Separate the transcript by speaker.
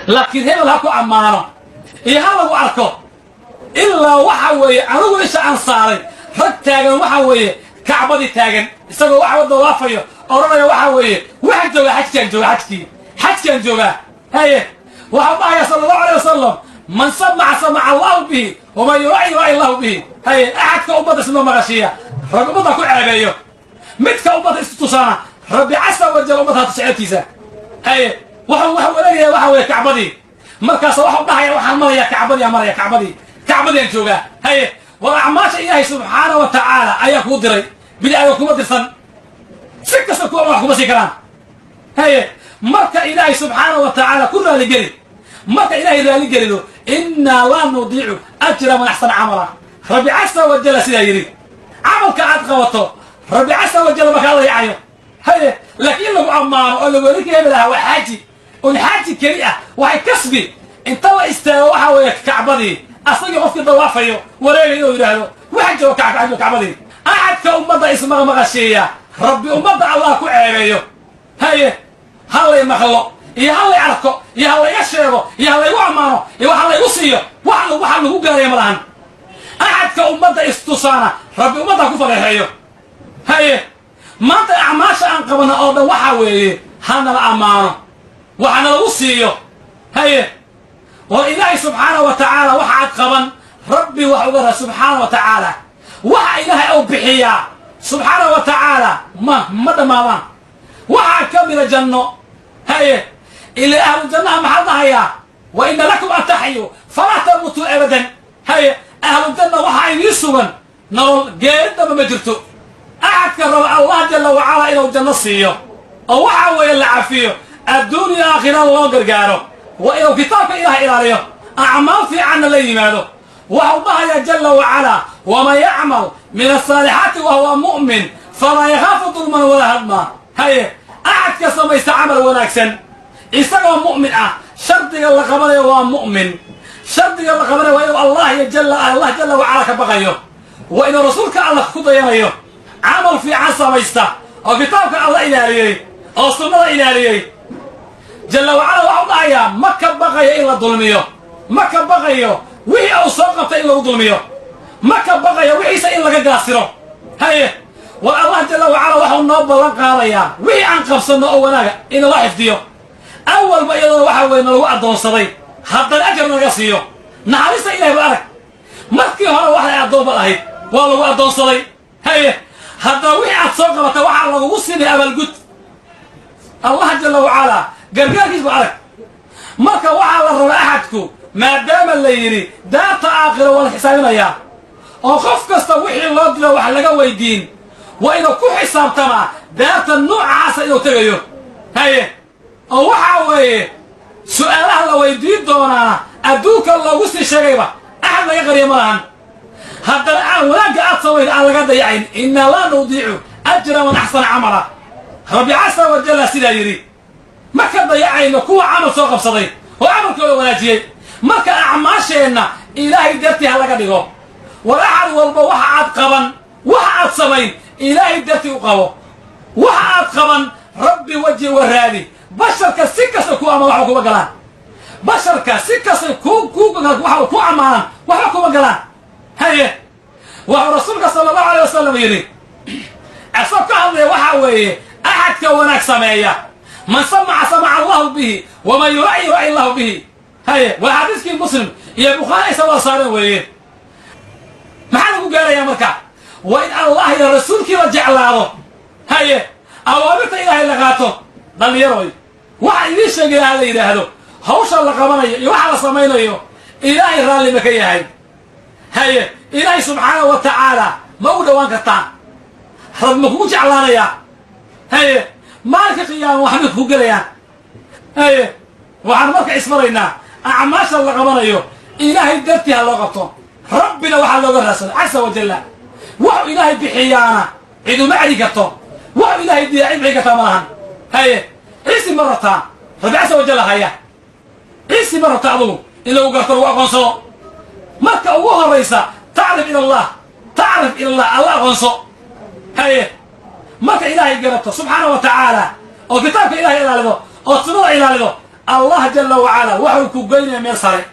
Speaker 1: laakiin hebel ha ku ammaano iyo ha lagu arko ilaa waxa weeye anigu isha aan saaray rag taagan waxa weeye kacbadii taagan isagoo waxa wada waafayo oranaya waxa weeye waxaan joogaa xajkaan joogaa haye waxa dhahaya sallallahu alayhi wasallam man samaca allahu bihi waman yu'i allahu bihi haye axadka ummadda isma maqashiya rag ummadda ku ceebeeyo midka ummadda istutusana rabbi casa wajal ummadda tusceebtiisa haye waxa waleeyahay waxa weeye kacbadii markaas waxa dhahaya waxaan maraya kacbadii joogaa haye wa acmaasha ilaahay subxaanahu wa tacaala ayaa kuu diray bidaayo kuma dirsan si kasta kuwa wax kuma sii karaan haye marka ilaahay subxaanahu wa tacaala ku raaligeli marka ilaahay raaligelido innaa laa nudiicu ajra man axsana camala rabbi casa wajalla sidaa yidhi camalka aad qabato rabbi casa wajalla makaa dayacayo haye laakiin lagu ammaano oo lagu weli hebelaha waa xaaji un xaaji keli ah waxay kasbi inta la istaago waxa weeye kacbadii asagii qofkii dawaafayo wareegay inuu yidhaahdo waxa jooga kacbadii axadka ummadda ismaqmaqasheeya rabbi ummadda allah ku ceebeeyo haye ha lay maqlo iyo ha lay arko iyo ha layga sheego iyo ha laygu ammaano iyo waxa laygu siiyo waxa lagu gaaraya ma lahan axadka ummadda istusaana rabbi ummadda ku fareexeeyo haye maanta acmaasha aan qabana oo dhan waxa weeye hanala ammaano waxana lagu siiyo haye oo ilaahay subxaanahu wa tacaala waxa aad qaban rabbi wax uga raa subxaanahu wa tacaala waxa ilaahay au bixiyaa subxaanahu wa tacaala ma dhammaadaan waxaa ka mida janno haye إلى أهل الجنة محلها يا وإن لكم أن تحيوا فلا تموتوا أبدا هي أهل الجنة وحي يسوون نقول جيد ما مجرتوا أعكر الله جل وعلا إلى الجنة الصيو أو وحوي العافية الدنيا آخرة الله قرقاره وإلى كتاب إله إلهيه أعمال في عنا اللي ماله وحبها جل وعلا وما يعمل من الصالحات وهو مؤمن فلا يخاف ظلما ولا هضما هي أعكر سما يستعمل ونكسن isagoo mu'min ah shardiga la qabanayo waa mu'min shardiga la qabanayo waa Allah jalla wa ala ka baqayo wa in rasuulka Allah ku dayanayo amal fi asamaysta oo kitaabka Allah ilaaliyay oo sunnada ilaaliyay jalla wa ala waxa dhaya maka baqayo in la dulmiyo maka baqayo wixii uu soo qabtay in la dulmiyo maka baqayo wixii in laga gaasiro haye wa Allah jalla wa ala waxa noo balan qaadaya wixii aan qabsano oo wanaaga in la xifdiyo أول ما يلا واحد وين الوقت دون صدي حتى الأجر نقصيه نعرف إلى بارك ما كي هذا واحد يعضو بالهيد والله وقت دون صدي هي حتى وقعت سوق وتوعى الله وصل أبى الجد الله جل وعلا قرقاك يبارك ما كوعى الله أحدكم ما دام الليل دار آخر والحسابنا يا وخف كستوحي الله جل وعلا ويدين وإذا كل حساب تمام دار النوع عسى إنه تغير هي oo waxa weeye su'aalaha la weydiin doonaa adduunka loogu sii sheegayba axad laga qariyo ma lahan haddana aan wanaagga aad samayn aan laga dayacayn innaa laa nudiicu ajra man axsana camala rabbi casa wajalla sidaa yidhi ma ka dayacayno kuwa camal soo qabsaday oo camalkooda wanaajiyey marka acmaasheenna ilaahay dartii ha laga dhigo war axad walba waxa aad qaban waxa aad samayn ilaahay dartii u qabo waxa aad qaban rabbi wajhi waraadi بشرك سكس كوا ما وحكوا بقلان بشرك سكس كوا عمان وحكوا بقلان هي ورسولك صلى الله عليه وسلم يلي أسوك هذا وحوي أحد كونك سمايا من سمع الله به ومن يرعي الله به هي والحديث كي مسلم يا بخاري سوا صار ويه ما حد قال يا مركع وإن الله يا رسولك رجع له هي أوامرت إلهي لغاته ضل يروي waxa idin sheegay la yiraahdo hawsha la qabanayo iyo waxa la sameeyo ilaahay raali ma ka yahay haye ilaahay subhanahu wa ta'ala ma u dhawaan kartaa rab ma ku jeclaanaya haye maalka qiyaam waxa ku galayaan haye waxaan marka ismaraynaa acmaasha la qabanayo ilaahay dartiisa loo qabto rabbina waxa looga raasay asa wajalla wa ilaahay bixiyaana ciidu ma celi karto wa ilaahay diici bixi kartaa malahan haye عيسى مرتا ربي عز وجل هيا عيسى مرتا أبوه إلا وقرته وأقنصه مركا أبوها رئيسا تعرف إلى الله الله أقنصه هيا مركا إلهي قربته سبحانه وتعالى وكتابك إلهي إلى له وصنوع إلى له الله جل وعلا وحو كوغينا ميل ساري